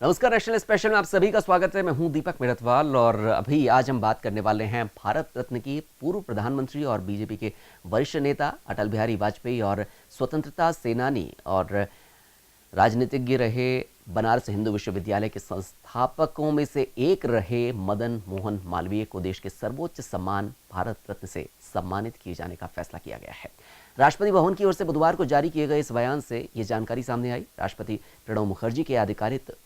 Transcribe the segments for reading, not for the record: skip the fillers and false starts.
नमस्कार। National special में आप सभी का स्वागत है। मैं हूं दीपक मेरठवाल और अभी आज हम बात करने वाले हैं भारत रत्न की पूर्व प्रधानमंत्री और बीजेपी के वरिष्ठ नेता अटल बिहारी वाजपेयी और स्वतंत्रता सेनानी और राजनीतिज्ञ रहे, बनारस हिंदू विश्वविद्यालय के संस्थापकों में से एक रहे मदन मोहन मालवीय को देश के सर्वोच्च सम्मान भारत रत्न से सम्मानित किए जाने का फैसला किया गया है। राष्ट्रपति भवन की ओर से बुधवार को जारी किए गए इस बयान से ये जानकारी सामने आई। राष्ट्रपति प्रणब मुखर्जी के आधिकारिक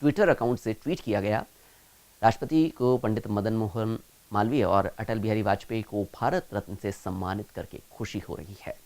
ट्विटर अकाउंट से ट्वीट किया गया। राष्ट्रपति को पंडित मदन मोहन मालवीय और अटल बिहारी वाजपेयी को भारत रत्न से सम्मानित करके खुशी हो रही है।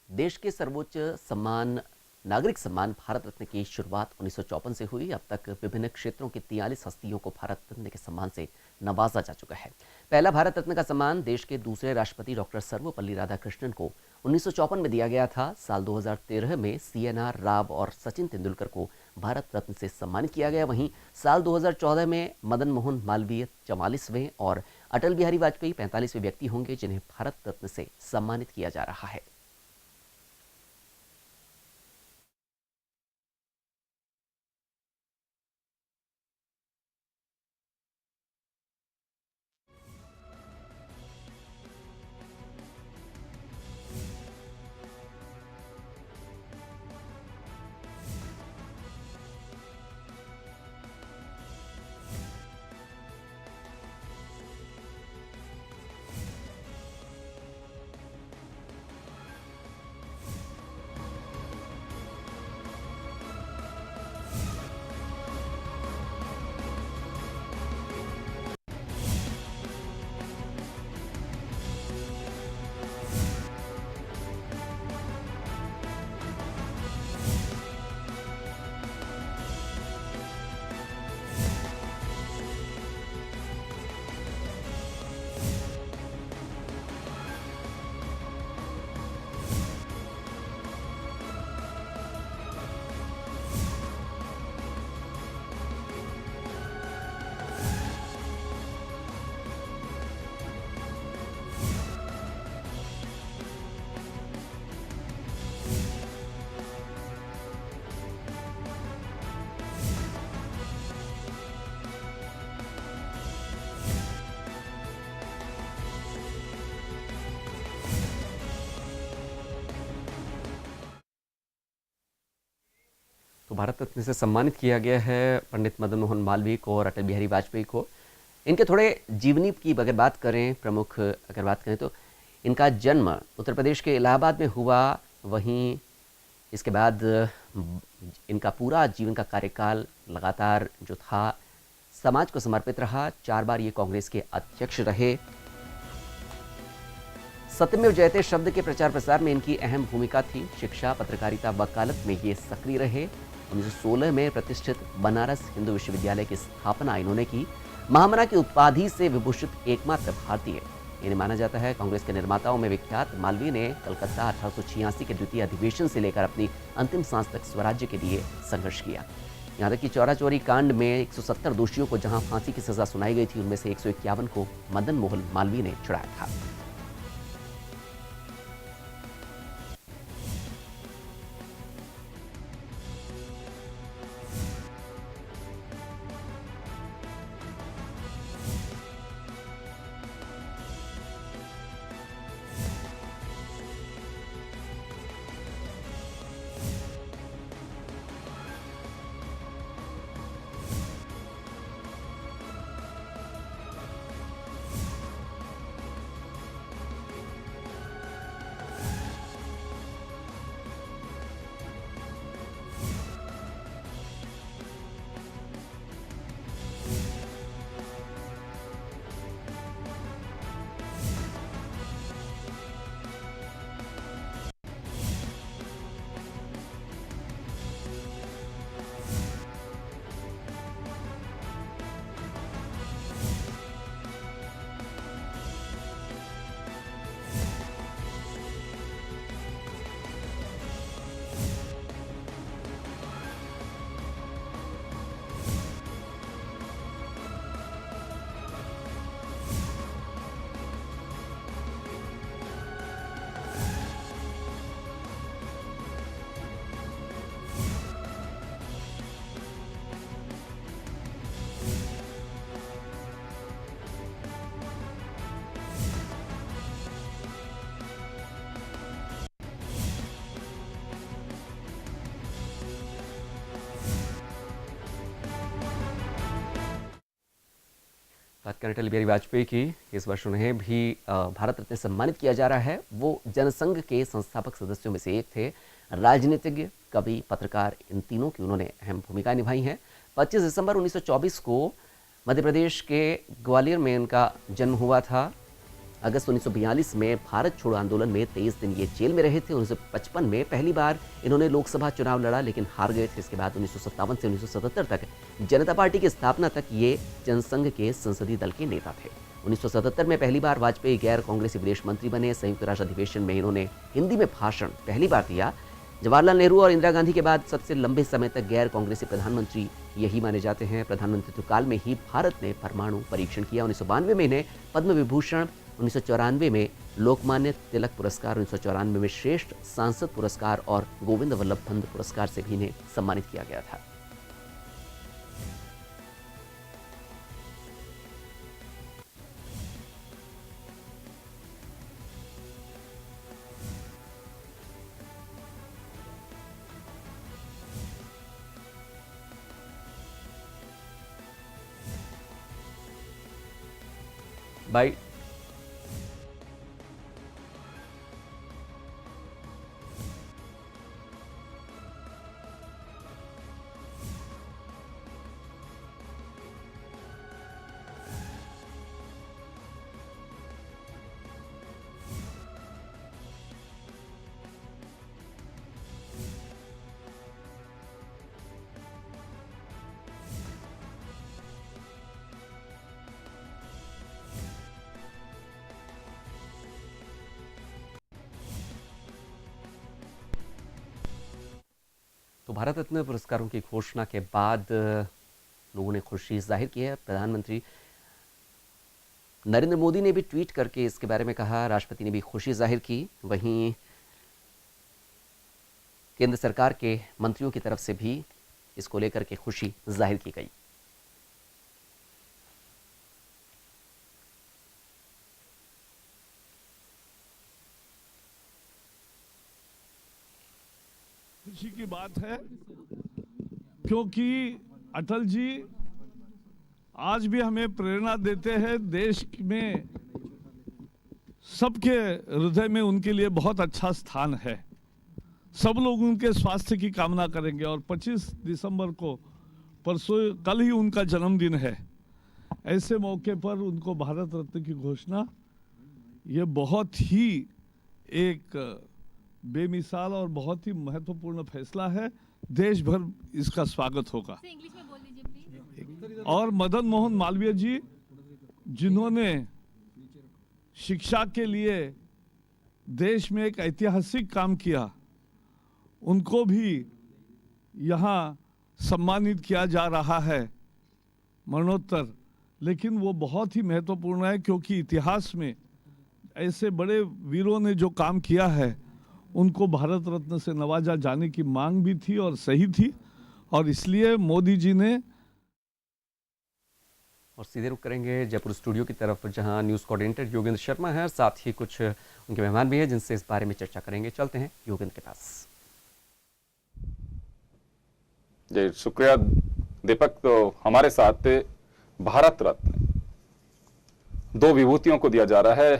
देश के सर्वोच्च सम्मान नागरिक सम्मान भारत रत्न की शुरुआत 1954 से हुई। अब तक विभिन्न क्षेत्रों की 43 हस्तियों को भारत रत्न के सम्मान से नवाजा जा चुका है। पहला भारत रत्न का सम्मान देश के दूसरे राष्ट्रपति डॉक्टर सर्वपल्ली राधाकृष्णन को 1954 में दिया गया था। साल 2013 में CNR राव और सचिन तेंदुलकर को भारत रत्न से सम्मानित किया गया। वहीं साल 2014 में मदन मोहन मालवीय 44वें और अटल बिहारी वाजपेयी 45वें व्यक्ति होंगे जिन्हें भारत रत्न से सम्मानित किया जा रहा है। तो भारत रत्न से सम्मानित किया गया है पंडित मदन मोहन मालवीय को और अटल बिहारी वाजपेयी को। इनके थोड़े जीवनी की अगर बात करें, प्रमुख अगर बात करें तो इनका जन्म उत्तर प्रदेश के इलाहाबाद में हुआ। वहीं इसके बाद इनका पूरा जीवन का कार्यकाल लगातार जो था समाज को समर्पित रहा। 4 बार ये कांग्रेस के अध्यक्ष रहे। सत्यमेव जयते शब्द के प्रचार प्रसार में इनकी अहम भूमिका थी। शिक्षा, पत्रकारिता, वकालत में ये सक्रिय रहे। 1916 में प्रतिष्ठित बनारस हिंदू विश्वविद्यालय की स्थापना इन्होंने की। महामना की उपाधि से विभूषित एकमात्र भारतीय इन्हें माना जाता है। कांग्रेस के निर्माताओं में विख्यात मालवीय ने कलकत्ता 1886 के द्वितीय अधिवेशन से लेकर अपनी अंतिम सांस तक स्वराज्य के लिए संघर्ष किया। यहाँ तक कि चौरा चोरी कांड में 170 दोषियों को जहां फांसी की सजा सुनाई गई थी, उनमें से 151 को मदन मोहन मालवीय ने छुड़ाया था। बात करें अटल बिहारी वाजपेयी की, इस वर्ष उन्हें भी भारत रत्न सम्मानित किया जा रहा है। वो जनसंघ के संस्थापक सदस्यों में से एक थे। राजनीतिज्ञ, कवि, पत्रकार, इन तीनों की उन्होंने अहम भूमिका निभाई है। 25 दिसंबर 1924 को मध्य प्रदेश के ग्वालियर में इनका जन्म हुआ था। अगस्त 1942 में भारत छोड़ो आंदोलन में 23 दिन ये जेल में रहे थे। 1955 में पहली बार इन्होंने लोकसभा चुनाव लड़ा, लेकिन हार गए थे। इसके बाद 1957 से 1977 तक जनता पार्टी की स्थापना तक ये जनसंघ के संसदीय दल के नेता थे। 1977 में पहली बार वाजपेयी गैर कांग्रेसी विदेश मंत्री बने। संयुक्त राष्ट्र अधिवेशन में इन्होंने हिंदी में भाषण पहली बार दिया। जवाहरलाल नेहरू और इंदिरा गांधी के बाद सबसे लंबे समय तक गैर कांग्रेसी प्रधानमंत्री यही माने जाते हैं। प्रधानमंत्रित्व काल में ही भारत ने परमाणु परीक्षण किया। 1992 में इन्हें पद्म विभूषण, 1994 में लोकमान्य तिलक पुरस्कार, 1994 में श्रेष्ठ सांसद पुरस्कार और गोविंद वल्लभ पंत पुरस्कार से भी इन्हें सम्मानित किया गया था। बाय। तो भारत रत्न पुरस्कारों की घोषणा के बाद लोगों ने खुशी जाहिर की है। प्रधानमंत्री नरेंद्र मोदी ने भी ट्वीट करके इसके बारे में कहा। राष्ट्रपति ने भी खुशी जाहिर की। वहीं केंद्र सरकार के मंत्रियों की तरफ से भी इसको लेकर के खुशी जाहिर की गई। खुशी की बात है क्योंकि अटल जी आज भी हमें प्रेरणा देते हैं। देश में सबके हृदय में उनके लिए बहुत अच्छा स्थान है। सब लोग उनके स्वास्थ्य की कामना करेंगे और 25 दिसंबर को परसों कल ही उनका जन्मदिन है। ऐसे मौके पर उनको भारत रत्न की घोषणा ये बहुत ही एक बेमिसाल और बहुत ही महत्वपूर्ण फैसला है। देश भर इसका स्वागत होगा। और मदन मोहन मालवीय जी जिन्होंने शिक्षा के लिए देश में एक ऐतिहासिक काम किया, उनको भी यहाँ सम्मानित किया जा रहा है मरणोत्तर। लेकिन वो बहुत ही महत्वपूर्ण है क्योंकि इतिहास में ऐसे बड़े वीरों ने जो काम किया है उनको भारत रत्न से नवाजा जाने की मांग भी थी और सही थी। और इसलिए मोदी जी ने और सीधे रुक करेंगे जयपुर स्टूडियो की तरफ, जहां न्यूज़ कोऑर्डिनेटर योगेंद्र शर्मा है। साथ ही कुछ उनके मेहमान भी हैं जिनसे इस बारे में चर्चा करेंगे। चलते हैं योगेंद्र के पास। जी शुक्रिया दीपक। तो हमारे साथ भारत रत्न दो विभूतियों को दिया जा रहा है।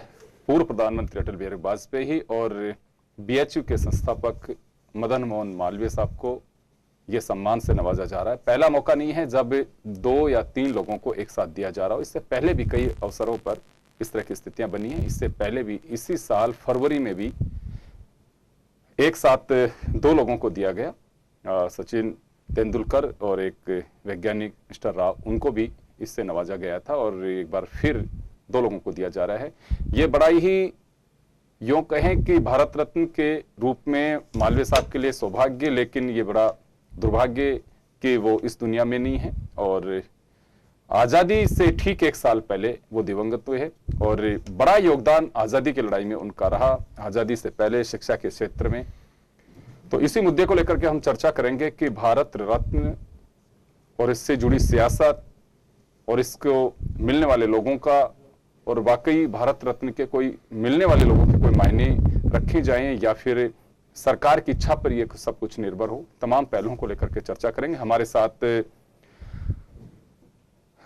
पूर्व प्रधानमंत्री अटल बिहारी वाजपेयी और बीएचयू के संस्थापक मदन मोहन मालवीय साहब को यह सम्मान से नवाजा जा रहा है। पहला मौका नहीं है जब 2 या 3 लोगों को एक साथ दिया जा रहा हो। इससे पहले भी कई अवसरों पर इस तरह की स्थितियां बनी हैं। इससे पहले भी इसी साल फरवरी में भी एक साथ 2 लोगों को दिया गया। सचिन तेंदुलकर और एक वैज्ञानिक मिस्टर राव, उनको भी इससे नवाजा गया था और एक बार फिर 2 लोगों को दिया जा रहा है। ये बड़ा ही यूं कहें कि भारत रत्न के रूप में मालवीय साहब के लिए सौभाग्य, लेकिन ये बड़ा दुर्भाग्य कि वो इस दुनिया में नहीं है। और आजादी से ठीक 1 साल पहले वो दिवंगत हुए हैं और बड़ा योगदान आजादी की लड़ाई में उनका रहा। आजादी से पहले शिक्षा के क्षेत्र में। तो इसी मुद्दे को लेकर के हम चर्चा करेंगे कि भारत रत्न और इससे जुड़ी सियासत और इसको मिलने वाले लोगों का, और वाकई भारत रत्न के कोई मिलने वाले लोगों के कोई मायने रखे जाएं या फिर सरकार की इच्छा पर ये सब कुछ निर्भर हो। तमाम पहलुओं को लेकर के चर्चा करेंगे। हमारे साथ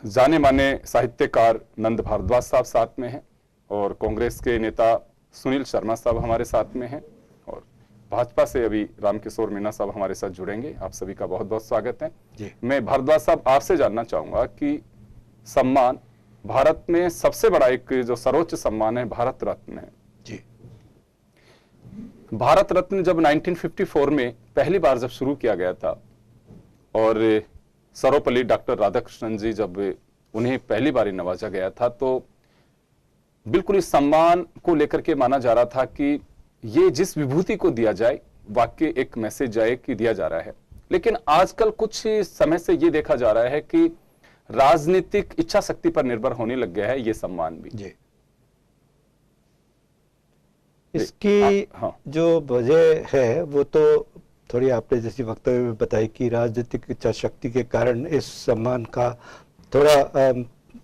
जाने माने साहित्यकार नंद भारद्वाज साहब साथ में हैं और कांग्रेस के नेता सुनील शर्मा साहब हमारे साथ में हैं और भाजपा से अभी रामकिशोर मीणा साहब हमारे साथ जुड़ेंगे। आप सभी का बहुत बहुत स्वागत है जी। मैं भारद्वाज साहब आपसे जानना चाहूंगा कि सम्मान भारत में सबसे बड़ा एक जो सर्वोच्च सम्मान है भारत रत्न है जी। भारत रत्न जब 1954 में पहली बार जब शुरू किया गया था और सर्वपल्ली डॉक्टर राधाकृष्णन जी जब उन्हें पहली बार नवाजा गया था तो बिल्कुल इस सम्मान को लेकर के माना जा रहा था कि ये जिस विभूति को दिया जाए वाकई एक मैसेज जाए कि दिया जा रहा है। लेकिन आजकल कुछ समय से ये देखा जा रहा है कि राजनीतिक इच्छा शक्ति पर निर्भर होने लग गया है ये सम्मान भी। जी। इसकी हाँ। जो वजह है वो तो थोड़ी आपने जैसी वक्तव्य में बताई कि राजनीतिक इच्छा शक्ति के कारण इस सम्मान का थोड़ा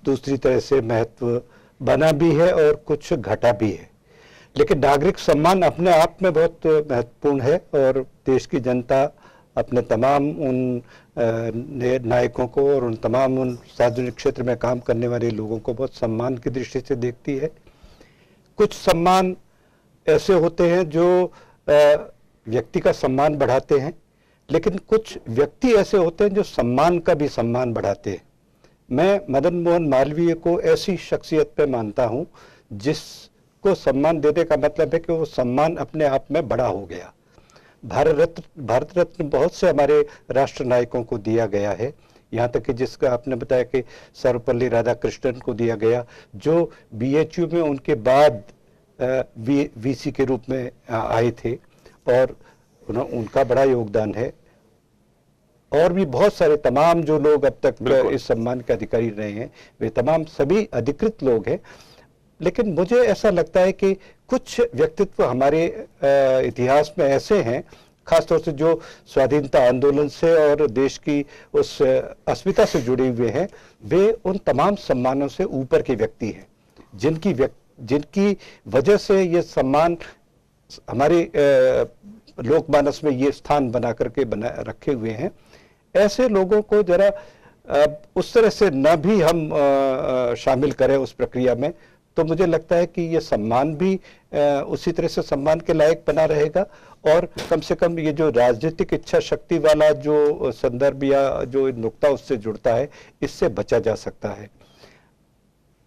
दूसरी तरह से महत्व बना भी है और कुछ घटा भी है। लेकिन नागरिक सम्मान अपने आप में बहुत महत्वपूर्ण है और देश की जनता अपने तमाम उन नायकों को और उन तमाम उन सार्वजनिक क्षेत्र में काम करने वाले लोगों को बहुत सम्मान की दृष्टि से देखती है। कुछ सम्मान ऐसे होते हैं जो व्यक्ति का सम्मान बढ़ाते हैं, लेकिन कुछ व्यक्ति ऐसे होते हैं जो सम्मान का भी सम्मान बढ़ाते हैं। मैं मदन मोहन मालवीय को ऐसी शख्सियत पे मानता हूं जिसको सम्मान देने का मतलब है कि वो सम्मान अपने आप में बड़ा हो गया। भारत रत्न बहुत से हमारे राष्ट्र नायकों को दिया गया है, यहाँ तक कि जिसका आपने बताया कि सर्वपल्ली राधाकृष्णन को दिया गया जो बीएचयू में उनके बाद वीसी के रूप में आए थे और उनका बड़ा योगदान है। और भी बहुत सारे तमाम जो लोग अब तक इस सम्मान के अधिकारी रहे हैं वे तमाम सभी अधिकृत लोग हैं। लेकिन मुझे ऐसा लगता है कि कुछ व्यक्तित्व हमारे इतिहास में ऐसे हैं, खासतौर से जो स्वाधीनता आंदोलन से और देश की उस अस्मिता से जुड़े हुए हैं, वे उन तमाम सम्मानों से ऊपर के व्यक्ति हैं जिनकी वजह से ये सम्मान हमारे लोकमानस में ये स्थान बना करके रखे हुए हैं। ऐसे लोगों को जरा उस तरह से न भी हम शामिल करें उस प्रक्रिया में, तो मुझे लगता है कि ये सम्मान भी उसी तरह से सम्मान के लायक बना रहेगा और कम से कम ये जो राजनीतिक इच्छा शक्ति वाला जो संदर्भ या जो नुक्ता उससे जुड़ता है, इससे बचा जा सकता है।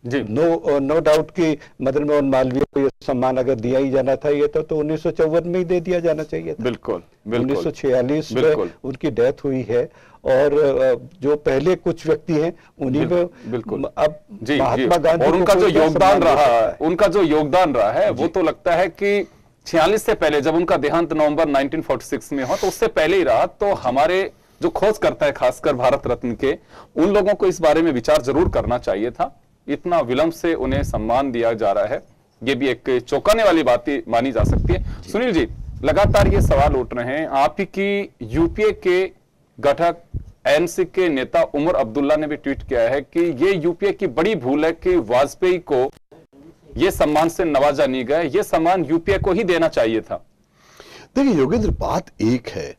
जी। नो डाउट कि मदन मोहन मालवीय को ये सम्मान अगर दिया ही जाना था ये तो 1954 में ही दे दिया जाना चाहिए था। बिल्कुल 1946 में उनकी डेथ हुई है और जो पहले कुछ व्यक्ति हैं उन्हीं में बिल्कुल अब जी, महात्मा जी। गांधी और उनका जो योगदान रहा है वो तो लगता है कि 46 से पहले जब उनका देहांत नवंबर 1946 में हो तो उससे पहले ही रहा। तो हमारे जो खोज करता है खासकर भारत रत्न के उन लोगों को इस बारे में विचार जरूर करना चाहिए था। इतना विलंब से उन्हें सम्मान दिया जा रहा है, ये भी एक चौंकाने वाली बात मानी जा सकती है। सुनील जी, लगातार ये सवाल उठ रहे हैं, आप ही की यूपीए के घटक एनसी के नेता उमर अब्दुल्ला ने भी ट्वीट किया है कि ये यूपीए की बड़ी भूल है कि वाजपेयी को ये सम्मान से नवाजा नहीं गया, ये सम्मान यूपीए को ही देना चाहिए था। देखिए योगेंद्र, बात एक है,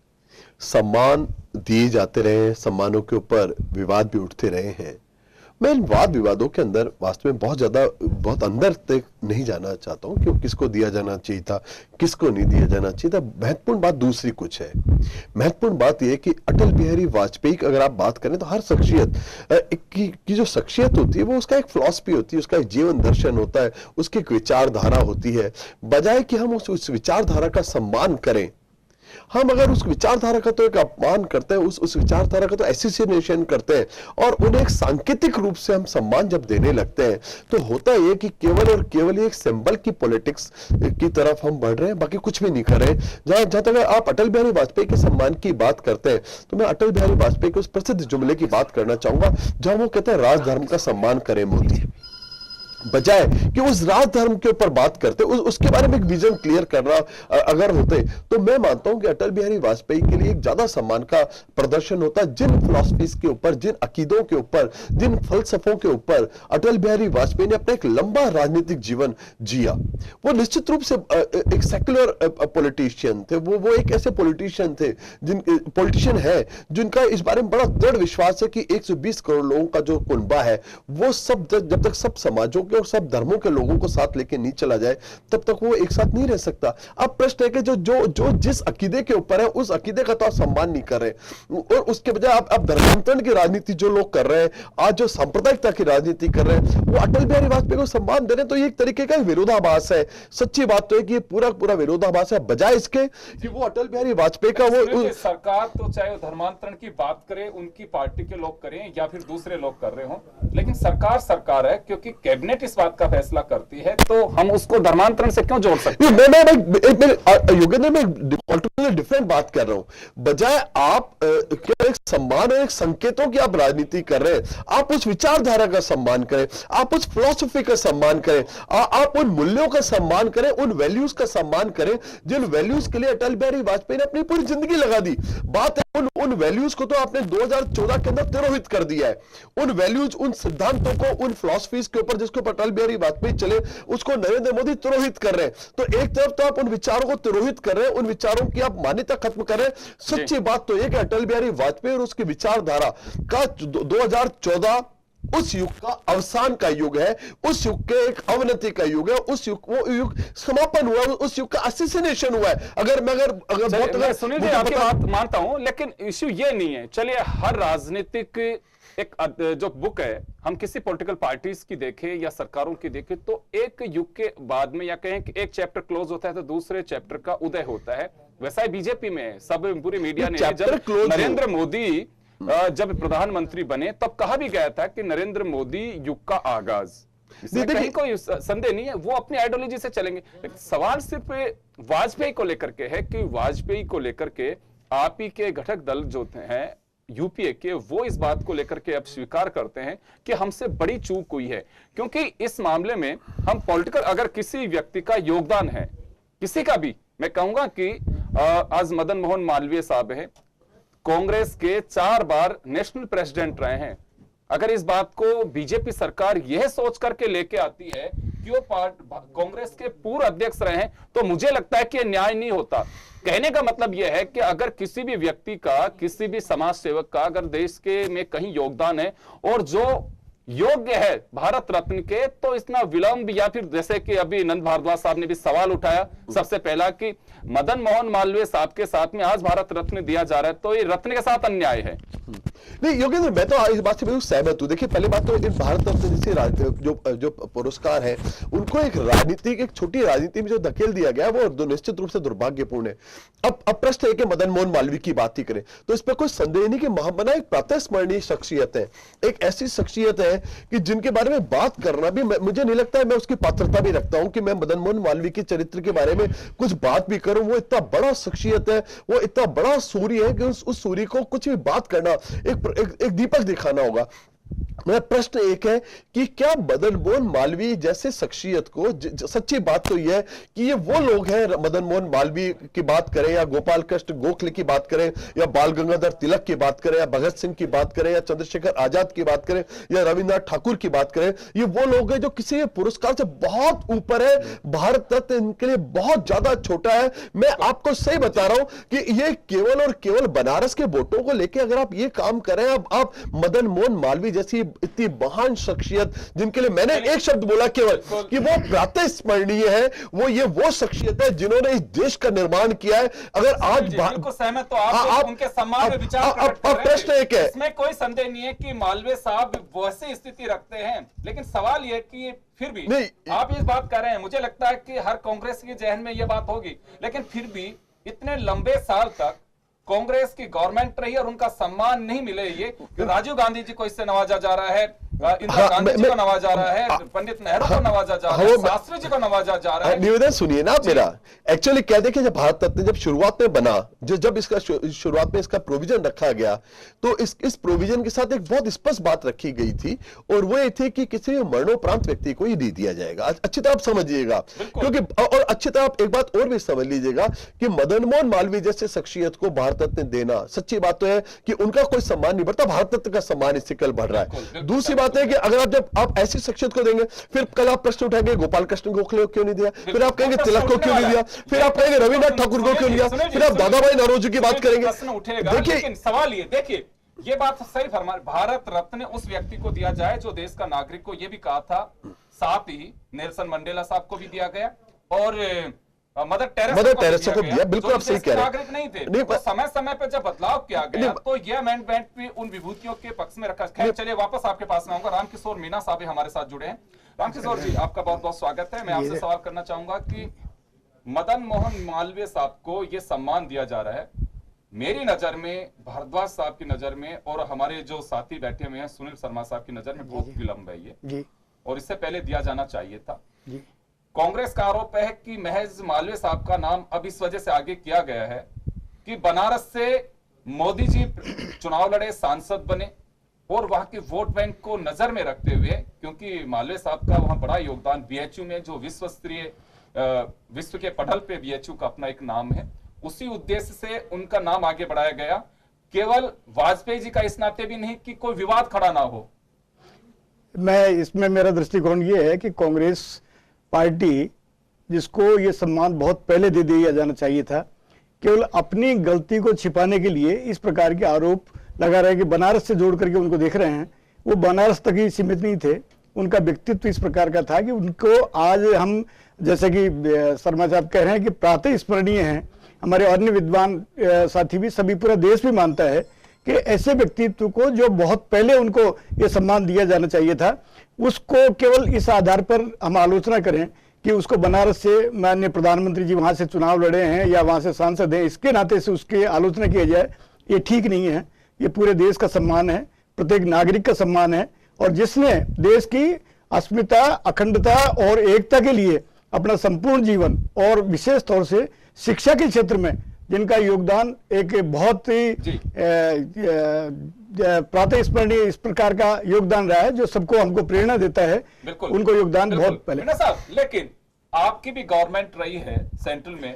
सम्मान दिए जाते रहे, सम्मानों के ऊपर विवाद भी उठते रहे हैं। मैं इन वाद विवादों के अंदर वास्तव में बहुत अंदर तक नहीं जाना चाहता हूं कि किसको दिया जाना चाहिए था, किसको नहीं दिया जाना चाहिए था। महत्वपूर्ण बात दूसरी कुछ है। महत्वपूर्ण बात यह है कि अटल बिहारी वाजपेयी की अगर आप बात करें तो हर शख्सियत की जो शख्सियत होती है वो उसका एक फिलॉसफी होती है, उसका एक जीवन दर्शन होता है, उसकी एक विचारधारा होती है। बजाय कि हम उस विचारधारा का सम्मान करें, हम अगर उस विचारधारा का तो एक अपमान करते हैं, उस विचारधारा का तो एसोसिएशन करते हैं और उन्हें एक सांकेतिक रूप से हम सम्मान जब देने लगते हैं तो होता है कि केवल और केवल एक सिंबल की पॉलिटिक्स की तरफ हम बढ़ रहे हैं, बाकी कुछ भी नहीं कर रहे हैं। जहां तक आप अटल बिहारी वाजपेयी के सम्मान की बात करते हैं तो मैं अटल बिहारी वाजपेयी के उस प्रसिद्ध जुमले की बात करना चाहूंगा जहां वो कहते हैं राजधर्म का सम्मान करें मोदी। बजाय कि उस राज धर्म के ऊपर बात करते उसके बारे में एक विजन क्लियर करना अगर होते तो मैं मानता हूं कि अटल बिहारी वाजपेयी के लिए एक ज्यादा सम्मान का प्रदर्शन होता। जिन फिलॉसफीज के ऊपर, जिन अकीदों के ऊपर, जिन फलसफों के ऊपर अटल बिहारी वाजपेयी ने अपना एक लंबा राजनीतिक जीवन जिया, वो निश्चित रूप से एक सेक्युलर पॉलिटिशियन थे। वो एक ऐसे पॉलिटिशियन थे पॉलिटिशियन है जिनका इस बारे में बड़ा दृढ़ विश्वास है कि 120 करोड़ लोगों का जो कुनबा है वो सब जब तक सब समाजों और सब धर्मों के लोगों को साथ लेके नहीं चला जाए तब तक वो एक साथ नहीं रह सकता। अब प्रश्न है कि जो जिस अकीदे के ऊपर है उस अकीदे का तो आप सम्मान नहीं कर रहे और उसके बजाय आप धर्मांतरण की राजनीति जो लोग कर रहे हैं, आज जो सांप्रदायिकता की राजनीति कर रहे हैं, वो अटल बिहारी वाजपेयी को सम्मान दे रहे हैं। तो ये एक तरीके का विरोधाभास है। सच्ची बात तो है कि ये पूरा विरोधाभास है, बजाय इसके कि वो अटल बिहारी वाजपेयी का वो सरकार तो चाहे वो धर्मांतरण की बात करे, उनकी पार्टी के लोग करें या फिर दूसरे लोग कर रहे हो, लेकिन सरकार है क्योंकि कैबिनेट इस बात का फैसला करती है, तो हम उसको धर्मांतरण से क्यों जोड़ सकते हैं? योगेंद्र में डिफरेंट बात कर रहा हूं। बजाय आप क्या एक सम्मान और एक संकेतों की आप राजनीति कर रहे हैं, आप उस विचारधारा का सम्मान करें, आप उस फिलॉसफी का सम्मान करें, आप उन मूल्यों का सम्मान करें, उन वैल्यूज का सम्मान करें जिन वैल्यूज के लिए अटल बिहारी वाजपेयी ने अपनी पूरी जिंदगी लगा दी। बात है उन वैल्यूज को तो आपने 2014 के अंदर तिरोहित कर दिया है। उन वैल्यूज, उन सिद्धांतों को, उन फिलॉसफीज के ऊपर जिसको अटल बिहारी वाजपेयी चले, उसको नरेंद्र मोदी तिरोहित कर रहे हैं। तो एक तरफ तो आप उन विचारों को तिरोहित कर रहे हैं, उन विचारों की आप मान्यता खत्म कर रहे हैं। सच्ची बात तो यह कि अटल बिहारी वाजपेयी और उसकी विचारधारा का 2014 उस युग का अवसान का युग है, उस युग के एक अवनति का युग है, उस युग वो युग समापन हुआ, उस युग का असैसिनेशन हुआ है। अगर सुनील जी आपकी बात मानता हूं, लेकिन इश्यू ये नहीं है। चलिए, हर राजनीतिक एक जो बुक है, हम किसी पॉलिटिकल पार्टीज की देखें या सरकारों की देखें, तो एक युग के बाद में या कहें कि एक चैप्टर क्लोज होता है तो दूसरे चैप्टर का उदय होता है। वैसा ही बीजेपी में सब पूरी मीडिया ने जब नरेंद्र मोदी जब प्रधानमंत्री बने तब कहा भी गया था कि नरेंद्र मोदी युग का आगाज, इसमें कहीं कोई संदेह नहीं है, वो अपनी आइडियोलॉजी से चलेंगे। सवाल सिर्फ वाजपेयी को लेकर के है कि वाजपेयी को लेकर के आप ही के घटक दल जो हैं यूपीए के, वो इस बात को लेकर के अब स्वीकार करते हैं कि हमसे बड़ी चूक हुई है। क्योंकि इस मामले में हम पॉलिटिकल, अगर किसी व्यक्ति का योगदान है, किसी का भी, मैं कहूंगा कि आज मदन मोहन मालवीय साहब हैं, कांग्रेस के 4 बार नेशनल प्रेसिडेंट रहे हैं। अगर इस बात को बीजेपी सरकार यह सोच करके लेके आती है कि वो कांग्रेस के पूर्व अध्यक्ष रहे हैं, तो मुझे लगता है कि यह न्याय नहीं होता। कहने का मतलब यह है कि अगर किसी भी व्यक्ति का, किसी भी समाज सेवक का अगर देश के में कहीं योगदान है और जो योग्य है भारत रत्न के, तो इतना विलंब, या फिर जैसे कि अभी नंद भारद्वाज साहब ने भी सवाल उठाया सबसे पहला कि मदन मोहन मालवीय साहब के साथ में आज भारत रत्न दिया जा रहा है, तो ये रत्न के साथ अन्याय है। नहीं योगेंद्र, मैं तो इस बात से बिल्कुल सहमत हूं। देखिए, पहले बात तो इन भारत रत्न जैसे जो पुरस्कार है, उनको एक राजनीतिक, एक छोटी राजनीति में जो धकेल दिया गया है, वो निश्चित रूप से दुर्भाग्यपूर्ण है। अब प्रश्न है कि मदन मोहन मालवीय की बात ही करें तो इस पर कोई संदेह नहीं कि महामना एक प्रातः स्मरणीय शख्सियत है, एक ऐसी शख्सियत है कि जिनके बारे में बात करना भी मुझे नहीं लगता है, मैं उसकी पात्रता भी रखता हूं कि मैं मदन मोहन मालवीय के चरित्र के बारे में कुछ बात भी करूं। वो इतना बड़ा शख्सियत है, वो इतना बड़ा सूर्य है कि उस सूर्य को कुछ भी बात करना, एक दीपक दिखाना होगा। मेरा प्रश्न एक है कि क्या मदन मोहन मालवीय जैसे शख्सियत को, सच्ची बात तो यह है कि ये वो लोग हैं, मदन मोहन मालवीय की बात करें या गोपाल कृष्ण गोखले की बात करें या बाल गंगाधर तिलक की बात करें या भगत सिंह की बात करें या चंद्रशेखर आजाद की बात करें या रविन्द्रनाथ ठाकुर की बात करें, ये वो लोग हैं जो किसी पुरस्कार से बहुत ऊपर है। भारत रत्न इनके लिए बहुत ज्यादा छोटा है। मैं आपको सही बता रहा हूं कि ये केवल और केवल बनारस के वोटों को लेकर अगर आप ये काम करें, आप मदन मोहन मालवीय जैसी इतनी महान शख्सियत, जिनके लिए मैंने एक शब्द बोला केवल कि वो प्रातः स्मरणीय है, वो शख्सियत है जिन्होंने इस देश का निर्माण किया है। अगर आज सहमत तो आप उनके सम्मान में विचार प्रकट कर रहे हैं। प्रश्न एक है, इसमें कोई संदेह नहीं है कि मालवीय साहब वैसी स्थिति रखते हैं, लेकिन सवाल यह कि फिर भी आप इस बात कर रहे हैं, मुझे लगता है कि हर कांग्रेस के जहन में यह बात होगी, लेकिन फिर भी इतने लंबे साल तक कांग्रेस की गवर्नमेंट रही और उनका सम्मान नहीं मिले। ये राजीव गांधी जी को इससे नवाजा जा रहा है, इंदिरा गांधी जी को नवाजा जा रहा है, पंडित नेहरू को नवाजा जा रहा है, शास्त्री जी को नवाजा जा रहा है। निवेदन सुनिए ना मेरा। एक्चुअली क्या देखिए, जब भारत रत्न जब शुरुआत में बना, जब इसका शुरुआत में इसका प्रोविजन रखा गया, तो इस प्रोविजन के साथ एक बहुत स्पष्ट बात रखी गई थी, और वो ये थी कि किसी मरणोपरांत व्यक्ति को ये नहीं दिया जाएगा। अच्छी तरह आप समझिएगा, क्योंकि और अच्छी तरह आप एक बात और भी समझ लीजिएगा कि मदन मोहन मालवीय जैसे शख्सियत को भारत रत्न देना, सच्ची बात तो है कि उनका कोई सम्मान नहीं बढ़ता, भारत रत्न का सम्मान इससे कल बढ़ रहा है। दूसरी बात है कि अगर जब आप ऐसी शख्सियत को देंगे, फिर कल आप प्रश्न उठाएंगे गोपाल कृष्ण गोखले को क्यों नहीं दिया, फिर आप कहेंगे तिलक को क्यों नहीं दिया, फिर आप कहेंगे रविन्द्रनाथ ठाकुर को क्यों नहीं दिया, फिर आप दादा भाई नौरोजी की बात करेंगे। देखिए सवाल ये, देखिए ये बात सही फरमा, भारत रत्न उस व्यक्ति को दिया जाए जो देश का नागरिक को, ये भी कहा था, साथ ही नेल्सन मंडेला साहब को भी दिया गया, और मदर टेरेसा को दिया। बिल्कुल आप सही कह रहे हैं, नागरिक नहीं थे। तो समय समय पर जब बदलाव किया गया तो यह अमेंडमेंट भी उन विभूतियों के पक्ष में रखा। खैर चलिए वापस आपके पास में आऊंगा। रामकिशोर मीणा साहब हमारे साथ जुड़े हैं। रामकिशोर जी, आपका बहुत बहुत स्वागत है। मैं आपसे सवाल करना चाहूंगा कि मदन मोहन मालवीय साहब को यह सम्मान दिया जा रहा है, मेरी नजर में, भारद्वाज साहब की नजर में, और हमारे जो साथी बैठे हुए हैं सुनील शर्मा साहब की नजर में बहुत विलंब है ये, और इससे पहले दिया जाना चाहिए था। कांग्रेस का आरोप है कि महज मालवीय साहब का नाम अब इस वजह से आगे किया गया है कि बनारस से मोदी जी चुनाव लड़े, सांसद बने, और वहां के वोट बैंक को नजर में रखते हुए, क्योंकि मालवीय साहब का वहां बड़ा योगदान बीएचयू में, जो विश्व स्तरीय विश्व के पटल पे बीएचयू का अपना एक नाम है, उसी उद्देश्य से उनका नाम आगे बढ़ाया गया। केवल वाजपेयी जी का इस नाते भी नहीं कि कोई विवाद खड़ा ना हो। मैं इसमें मेरा दृष्टिकोण ये है कि कांग्रेस पार्टी, जिसको ये सम्मान बहुत पहले दे दिया जाना चाहिए था, केवल अपनी गलती को छिपाने के लिए इस प्रकार के आरोप लगा रहे हैं कि बनारस से जोड़ करके उनको देख रहे हैं। वो बनारस तक ही सीमित नहीं थे, उनका व्यक्तित्व इस प्रकार का था कि उनको आज हम, जैसे कि शर्मा साहब कह रहे हैं कि प्रातः स्मरणीय हैं, हमारे अन्य विद्वान साथी भी, सभी पूरा देश भी मानता है कि ऐसे व्यक्तित्व को जो बहुत पहले उनको ये सम्मान दिया जाना चाहिए था, उसको केवल इस आधार पर हम आलोचना करें कि उसको बनारस से माननीय प्रधानमंत्री जी वहां से चुनाव लड़े हैं या वहां से सांसद हैं, इसके नाते से उसकी आलोचना की जाए, ये ठीक नहीं है। ये पूरे देश का सम्मान है, प्रत्येक नागरिक का सम्मान है, और जिसने देश की अस्मिता, अखंडता और एकता के लिए अपना संपूर्ण जीवन, और विशेष तौर से शिक्षा के क्षेत्र में जिनका योगदान एक बहुत ही प्रातः स्मरणीय इस प्रकार का योगदान रहा है, जो सबको हमको प्रेरणा देता है, उनको योगदान बहुत पहले। साहब, लेकिन आपकी भी गवर्नमेंट रही है सेंट्रल में,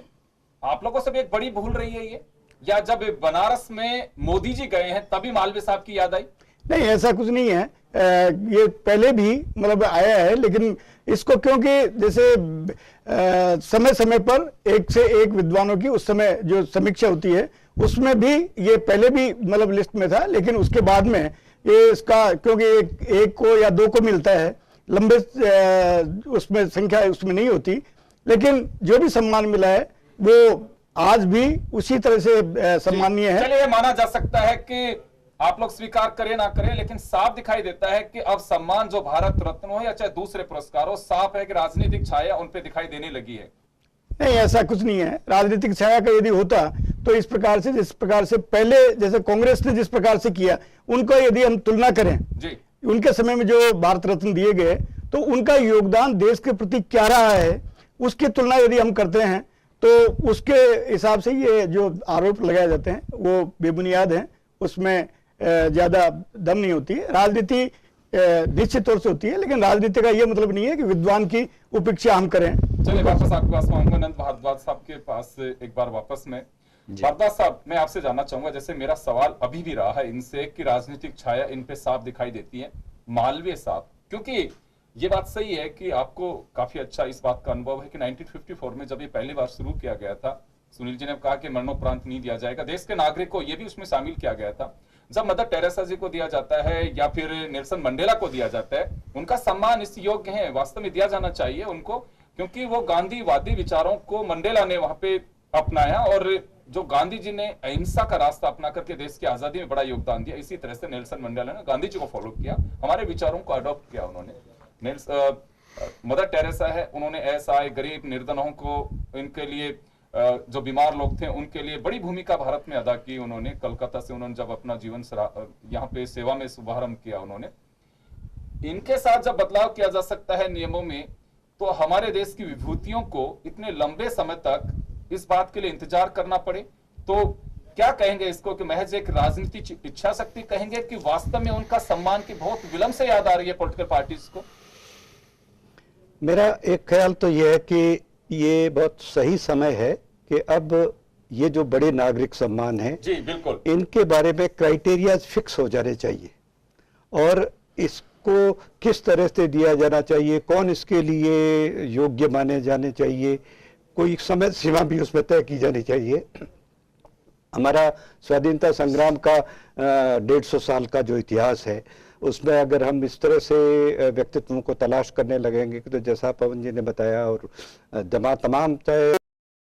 आप लोगों से भी एक बड़ी भूल रही है ये, या जब बनारस में मोदी जी गए हैं तभी मालवीय साहब की याद आई? नहीं, ऐसा कुछ नहीं है। ये पहले भी मतलब आया है, लेकिन इसको क्योंकि जैसे समय समय पर एक से एक विद्वानों की उस समय जो समीक्षा होती है, उसमें भी ये पहले भी मतलब लिस्ट में था, लेकिन उसके बाद में ये इसका क्योंकि एक को या दो को मिलता है, लंबे उसमें संख्या उसमें नहीं होती, लेकिन जो भी सम्मान मिला है वो आज भी उसी तरह से सम्मानीय है। चलिए, माना जा सकता है कि आप लोग स्वीकार करें ना करें, लेकिन साफ दिखाई देता है कि अब सम्मान जो भारत रत्न हो या चाहे दूसरे पुरस्कार हो, साफ है कि राजनीतिक छाया उन पे दिखाई देने लगी है। नहीं, ऐसा कुछ नहीं है। राजनीतिक छाया का यदि होता तो इस प्रकार से, जिस प्रकार से पहले जैसे कांग्रेस ने जिस प्रकार से किया, उनको यदि हम तुलना करें जी, उनके समय में जो भारत रत्न दिए गए, तो उनका योगदान देश के प्रति क्या रहा है, उसकी तुलना यदि हम करते हैं तो उसके हिसाब से ये जो आरोप लगाए जाते हैं वो बेबुनियाद हैं, उसमें ज्यादा दम नहीं होती है। राजनीति निश्चित तौर से होती है, लेकिन राजनीति का ये मतलब नहीं है कि विद्वान की उपेक्षा हम करें। चलिए वापस आपके पास आऊंगा, नंद भारद्वाज साहब के पास एक बार वापस में। भारद्वाज साहब, मैं आपसे जानना चाहूंगा, जैसे मेरा सवाल अभी भी रहा है इनसे कि राजनीतिक छाया इन पे साफ दिखाई देती है। मालवीय साहब, क्योंकि ये बात सही है कि आपको काफी अच्छा इस बात का अनुभव है कि 1954 में जब ये पहली बार शुरू किया गया था, सुनील जी ने कहा कि मरणोपरांत नहीं दिया जाएगा, देश के नागरिक को ये भी उसमें शामिल किया गया था। जब मदर टेरेसा जी को दिया जाता है या फिर नेल्सन मंडेला को दिया जाता है, उनका सम्मान इस योग्य है, वास्तव में दिया जाना चाहिए उनको, क्योंकि वो गांधीवादी विचारों को मंडेला ने वहां पे अपनाया, और जो गांधी जी ने अहिंसा का रास्ता अपना करके देश की आजादी में बड़ा योगदान दिया, इसी तरह से नेल्सन मंडेला ने गांधी जी को फॉलो किया, हमारे विचारों को अडॉप्ट किया उन्होंने। मदर टेरेसा है, उन्होंने असहाय, गरीब, निर्धनों को, इनके लिए जो बीमार लोग थे उनके लिए बड़ी भूमिका भारत में अदा की उन्होंने। कलकत्ता से उन्होंने जब अपना जीवन यहाँ पे सेवा में शुभारंभ किया उन्होंने। इनके साथ जब बदलाव किया जा सकता है नियमों में, तो हमारे देश की विभूतियों को इतने लंबे समय तक इस बात के लिए इंतजार करना पड़े, तो क्या कहेंगे इसको कि महज एक राजनीतिक इच्छा शक्ति कहेंगे कि वास्तव में उनका सम्मान की बहुत विलंब से याद आ रही है पॉलिटिकल पार्टीज को? मेरा एक ख्याल तो यह है कि ये बहुत सही समय है कि अब ये जो बड़े नागरिक सम्मान हैं, जी बिल्कुल, इनके बारे में क्राइटेरिया फिक्स हो जाने चाहिए और इसको किस तरह से दिया जाना चाहिए, कौन इसके लिए योग्य माने जाने चाहिए, कोई समय सीमा भी उसमें तय की जानी चाहिए। हमारा स्वाधीनता संग्राम का 150 साल का जो इतिहास है, उसमें अगर हम इस तरह से व्यक्तित्वों को तलाश करने लगेंगे तो जैसा पवन जी ने बताया और तमाम तय